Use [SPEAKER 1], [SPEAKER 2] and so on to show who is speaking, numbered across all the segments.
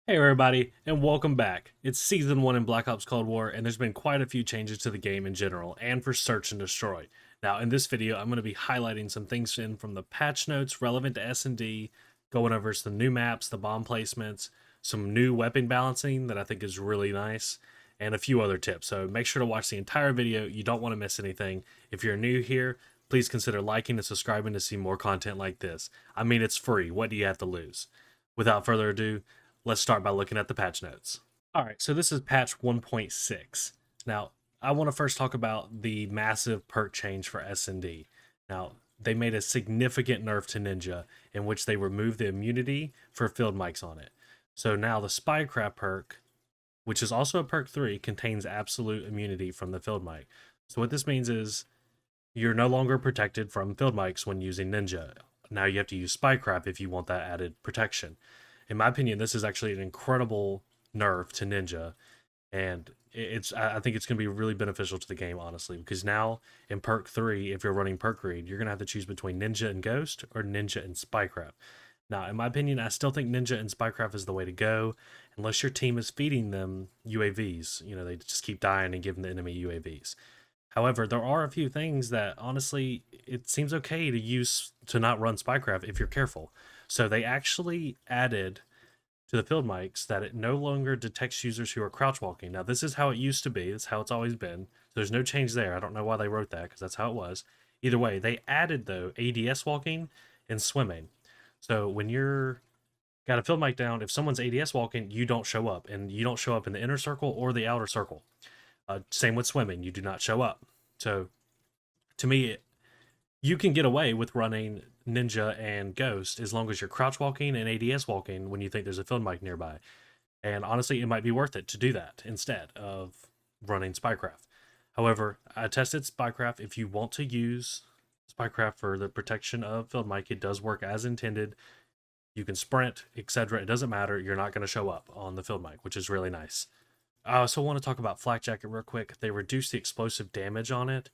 [SPEAKER 1] Hey everybody, and welcome back. It's Season 1 in Black Ops Cold War, and there's been quite a few changes to the game in general, and for Search and Destroy. Now, in this video, I'm going to be highlighting some things in from the patch notes relevant to S&D, going over some new maps, the bomb placements, some new weapon balancing that I think is really nice, and a few other tips. So make sure to watch the entire video. You don't want to miss anything. If you're new here, please consider liking and subscribing to see more content like this. I mean, it's free. What do you have to lose? Without further ado, let's start by looking at the patch notes. All right, so this is patch 1.6. Now, I want to first talk about the massive perk change for S&D. Now, they made a significant nerf to Ninja in which they removed the immunity for field mics on it. So now the Spycraft perk, which is also a perk 3, contains absolute immunity from the field mic. So what this means is you're no longer protected from field mics when using Ninja. Now you have to use Spycraft if you want that added protection. In my opinion, this is actually an incredible nerf to Ninja, and I think it's going to be really beneficial to the game, honestly, because now in perk 3, if you're running perk read, you're going to have to choose between Ninja and Ghost or Ninja and Spycraft. Now, in my opinion, I still think Ninja and Spycraft is the way to go, unless your team is feeding them UAVs. You know, they just keep dying and giving the enemy UAVs. However, there are a few things that honestly it seems okay to use to not run Spycraft if you're careful. So they actually added to the field mics that it no longer detects users who are crouch walking. Now, this is how it used to be. It's how it's always been. There's no change there. I don't know why they wrote that because that's how it was. Either way, they added though ADS walking and swimming. So when you're got a field mic down, if someone's ADS walking, you don't show up, and you don't show up in the inner circle or the outer circle. Same with swimming, you do not show up. So to me, you can get away with running Ninja and Ghost as long as you're crouch walking and ADS walking when you think there's a field mic nearby. And honestly, it might be worth it to do that instead of running Spycraft. However, I tested Spycraft. If you want to use Spycraft for the protection of field mic, it does work as intended. You can sprint, etc. It doesn't matter. You're not going to show up on the field mic, which is really nice. I also want to talk about Flak Jacket real quick. They reduced the explosive damage on it,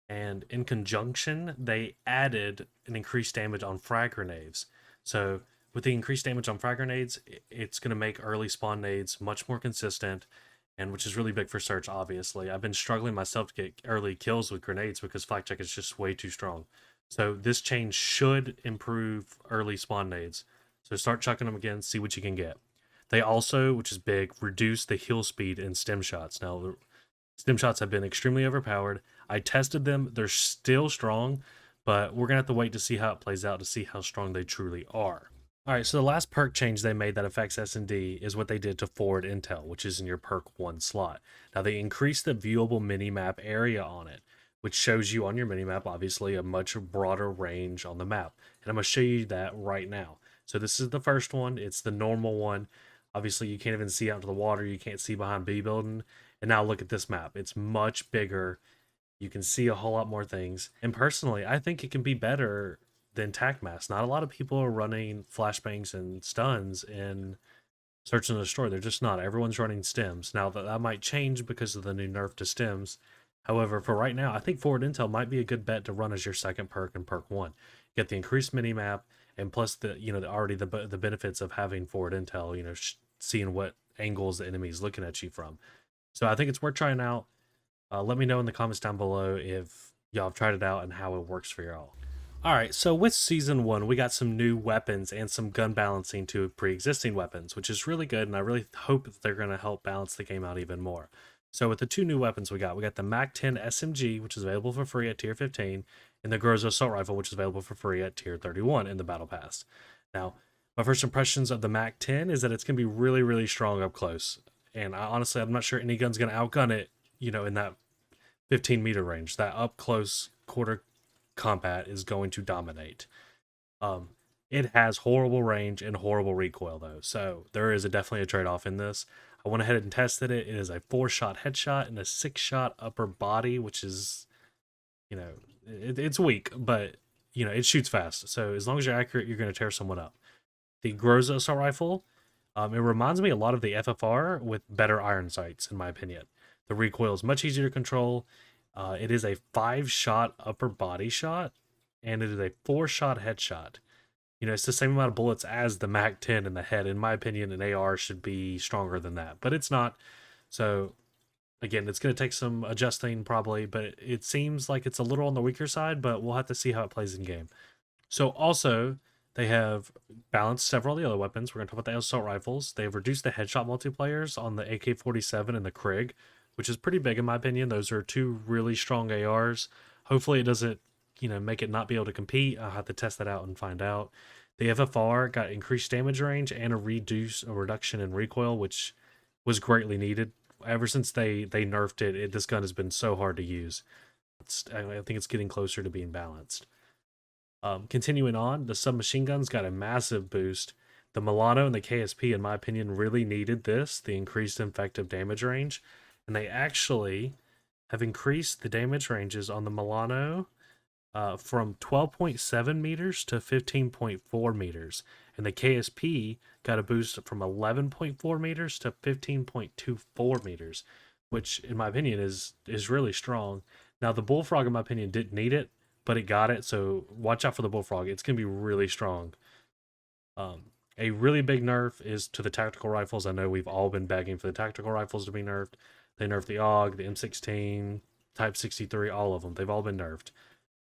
[SPEAKER 1] and in conjunction, they added an increased damage on frag grenades. So, with the increased damage on frag grenades, it's going to make early spawn nades much more consistent, and which is really big for search, obviously. I've been struggling myself to get early kills with grenades because Flak Jacket is just way too strong. So, this change should improve early spawn nades. So, start chucking them again, see what you can get. They also, which is big, reduce the heal speed in stim shots. Now, the stim shots have been extremely overpowered. I tested them; they're still strong, but we're gonna have to wait to see how it plays out to see how strong they truly are. All right, so the last perk change they made that affects S&D is what they did to forward intel, which is in your perk 1 slot. Now they increased the viewable minimap area on it, which shows you on your minimap obviously a much broader range on the map. And I'm gonna show you that right now. So this is the first one. It's the normal one. Obviously, you can't even see out into the water. You can't see behind B building. And now look at this map. It's much bigger. You can see a whole lot more things. And personally, I think it can be better than tac mask. Not a lot of people are running flashbangs and stuns in Search and Destroy. They're just not. Everyone's running stims. Now that might change because of the new nerf to stims. However, for right now, I think forward intel might be a good bet to run as your second perk in perk 1. Get the increased mini map, and plus the benefits of having forward intel. Seeing what angles the enemy is looking at you from. So I think it's worth trying out. Let me know in the comments down below if y'all have tried it out and how it works for y'all. All right, so with Season 1, we got some new weapons and some gun balancing to pre-existing weapons, which is really good, and I really hope that they're going to help balance the game out even more. So with the two new weapons we got the MAC-10 SMG, which is available for free at Tier 15, and the Groza Assault Rifle, which is available for free at Tier 31 in the Battle Pass. Now, my first impressions of the MAC-10 is that it's going to be really, really strong up close. And honestly, I'm not sure any gun's going to outgun it, in that 15-meter range. That up close quarter combat is going to dominate. It has horrible range and horrible recoil, though. So there is definitely a trade-off in this. I went ahead and tested it. It is a 4-shot headshot and a 6-shot upper body, which is, it's weak, but, it shoots fast. So as long as you're accurate, you're going to tear someone up. The Groza Assault Rifle, it reminds me a lot of the FFR with better iron sights, in my opinion. The recoil is much easier to control. It is a 5-shot upper body shot, and it is a 4-shot headshot. You know, it's the same amount of bullets as the MAC-10 in the head. In my opinion, an AR should be stronger than that, but it's not. So again, it's going to take some adjusting probably, but it seems like it's a little on the weaker side, but we'll have to see how it plays in game. So also, they have balanced several of the other weapons. We're going to talk about the assault rifles. They've reduced the headshot multiplayers on the AK-47 and the Krig, which is pretty big in my opinion. Those are two really strong ARs. Hopefully it doesn't, make it not be able to compete. I'll have to test that out and find out. The FFR got increased damage range and a reduction in recoil, which was greatly needed. Ever since they nerfed it, this gun has been so hard to use. I think it's getting closer to being balanced. Continuing on, the submachine guns got a massive boost. The Milano and the KSP, in my opinion, really needed this, the increased effective damage range. And they actually have increased the damage ranges on the Milano from 12.7 meters to 15.4 meters. And the KSP got a boost from 11.4 meters to 15.24 meters, which, in my opinion, is really strong. Now, the Bullfrog, in my opinion, didn't need it, but it got it, so watch out for the Bullfrog. It's going to be really strong. A really big nerf is to the tactical rifles. I know we've all been begging for the tactical rifles to be nerfed. They nerfed the AUG, the M16, Type 63, all of them. They've all been nerfed.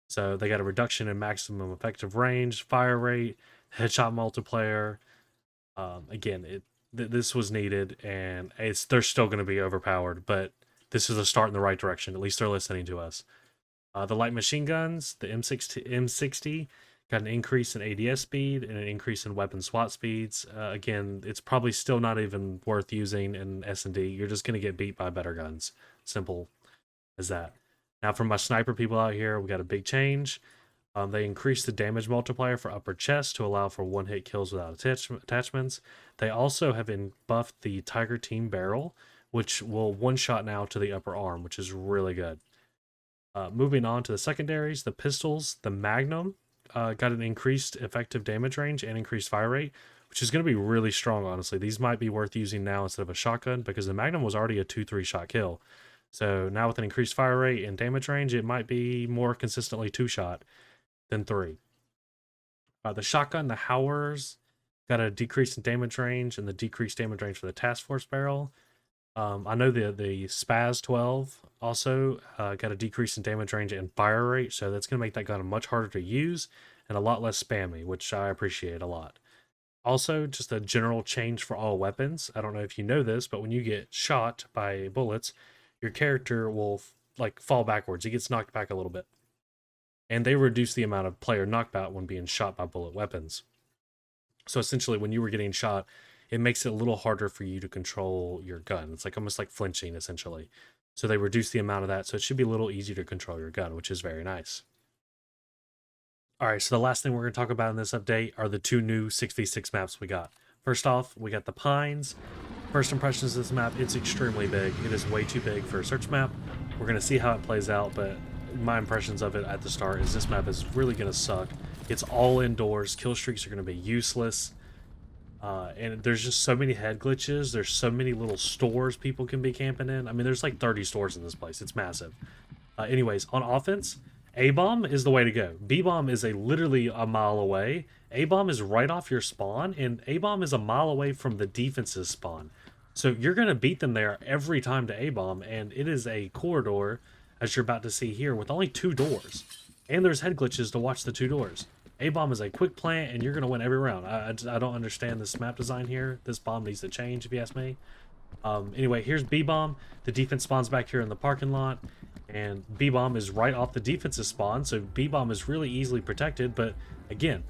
[SPEAKER 1] So they got a reduction in maximum effective range, fire rate, headshot multiplier. Again, this was needed, and they're still going to be overpowered, but this is a start in the right direction. At least they're listening to us. The light machine guns, the M60, got an increase in ADS speed and an increase in weapon SWAT speeds. Again, it's probably still not even worth using in S&D. You're just going to get beat by better guns. Simple as that. Now, for my sniper people out here, we got a big change. They increased the damage multiplier for upper chest to allow for one-hit kills without attachments. They also have buffed the Tiger Team barrel, which will one-shot now to the upper arm, which is really good. Moving on to the secondaries, the pistols, the Magnum got an increased effective damage range and increased fire rate, which is going to be really strong, honestly. These might be worth using now instead of a shotgun because the Magnum was already a 2-3 shot kill. So now with an increased fire rate and damage range, it might be more consistently 2-shot than 3. The shotgun, the Howers, got a decrease in damage range and the decreased damage range for the Task Force barrel. I know the Spaz 12 also got a decrease in damage range and fire rate, so that's going to make that gun much harder to use and a lot less spammy, which I appreciate a lot. Also, just a general change for all weapons. I don't know if you know this, but when you get shot by bullets, your character will fall backwards. He gets knocked back a little bit. And they reduce the amount of player knockback when being shot by bullet weapons. So essentially, when you were getting shot, it makes it a little harder for you to control your gun. It's almost like flinching, essentially. So they reduce the amount of that, so it should be a little easier to control your gun, which is very nice. Alright, so the last thing we're going to talk about in this update are the 2 new 6v6 maps we got. First off, we got the Pines. First impressions of this map, it's extremely big. It is way too big for a search map. We're going to see how it plays out, but my impressions of it at the start is this map is really going to suck. It's all indoors. Kill streaks are going to be useless. And there's just so many head glitches. There's so many little stores people can be camping in. I mean, there's like 30 stores in this place. It's massive. Anyways, on offense, A-bomb is the way to go. B-bomb is literally a mile away. A-bomb is right off your spawn, and A-bomb is a mile away from the defense's spawn. So you're going to beat them there every time to A-bomb, and it is a corridor, as you're about to see here, with only 2 doors. And there's head glitches to watch the 2 doors. A-bomb is a quick plant, and you're going to win every round. I don't understand this map design here. This bomb needs to change, if you ask me. Anyway, here's B-bomb. The defense spawns back here in the parking lot, and B-bomb is right off the defense's spawn, so B-bomb is really easily protected, but again,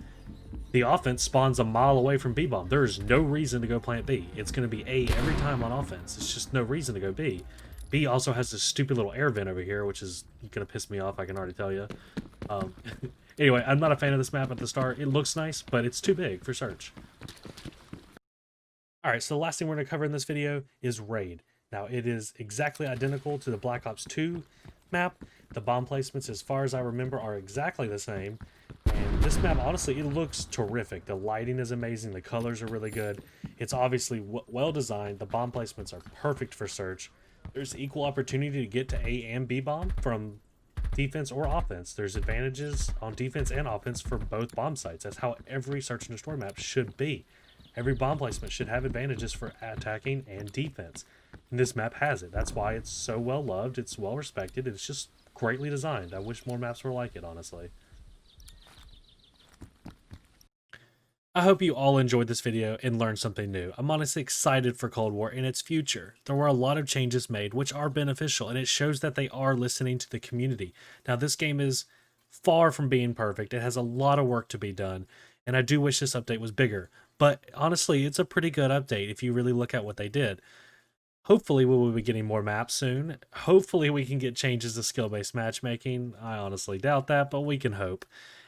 [SPEAKER 1] the offense spawns a mile away from B-bomb. There is no reason to go plant B. It's going to be A every time on offense. It's just no reason to go B. B also has this stupid little air vent over here, which is going to piss me off, I can already tell you. Anyway, I'm not a fan of this map at the start. It looks nice, but it's too big for search. Alright, so the last thing we're going to cover in this video is Raid. Now, it is exactly identical to the Black Ops 2 map. The bomb placements, as far as I remember, are exactly the same. And this map, honestly, it looks terrific. The lighting is amazing. The colors are really good. It's obviously well designed. The bomb placements are perfect for search. There's equal opportunity to get to A and B bomb from defense or offense. There's advantages on defense and offense for both bomb sites. That's how every search and destroy map should be. Every bomb placement should have advantages for attacking and defense. And this map has it. That's why it's so well loved. It's well respected. It's just greatly designed. I wish more maps were like it, honestly. I hope you all enjoyed this video and learned something new. I'm honestly excited for Cold War and its future. There were a lot of changes made which are beneficial, and it shows that they are listening to the community. Now, this game is far from being perfect. It has a lot of work to be done, and I do wish this update was bigger. But honestly, it's a pretty good update if you really look at what they did. Hopefully we will be getting more maps soon. Hopefully we can get changes to skill-based matchmaking. I honestly doubt that, but we can hope.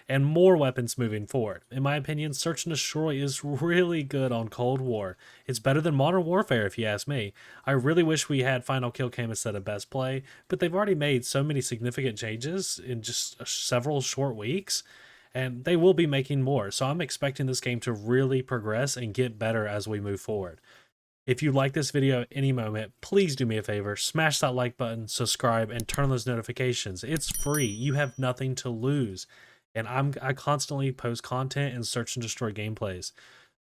[SPEAKER 1] And more weapons moving forward. In my opinion, Search and Destroy is really good on Cold War. It's better than Modern Warfare if you ask me. I really wish we had Final Kill Cam instead of Best Play, but they've already made so many significant changes in just several short weeks, and they will be making more. So I'm expecting this game to really progress and get better as we move forward. If you like this video at any moment, please do me a favor, smash that like button, subscribe, and turn on those notifications. It's free. You have nothing to lose. And I constantly post content and search and destroy gameplays.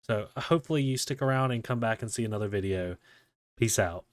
[SPEAKER 1] So hopefully you stick around and come back and see another video. Peace out.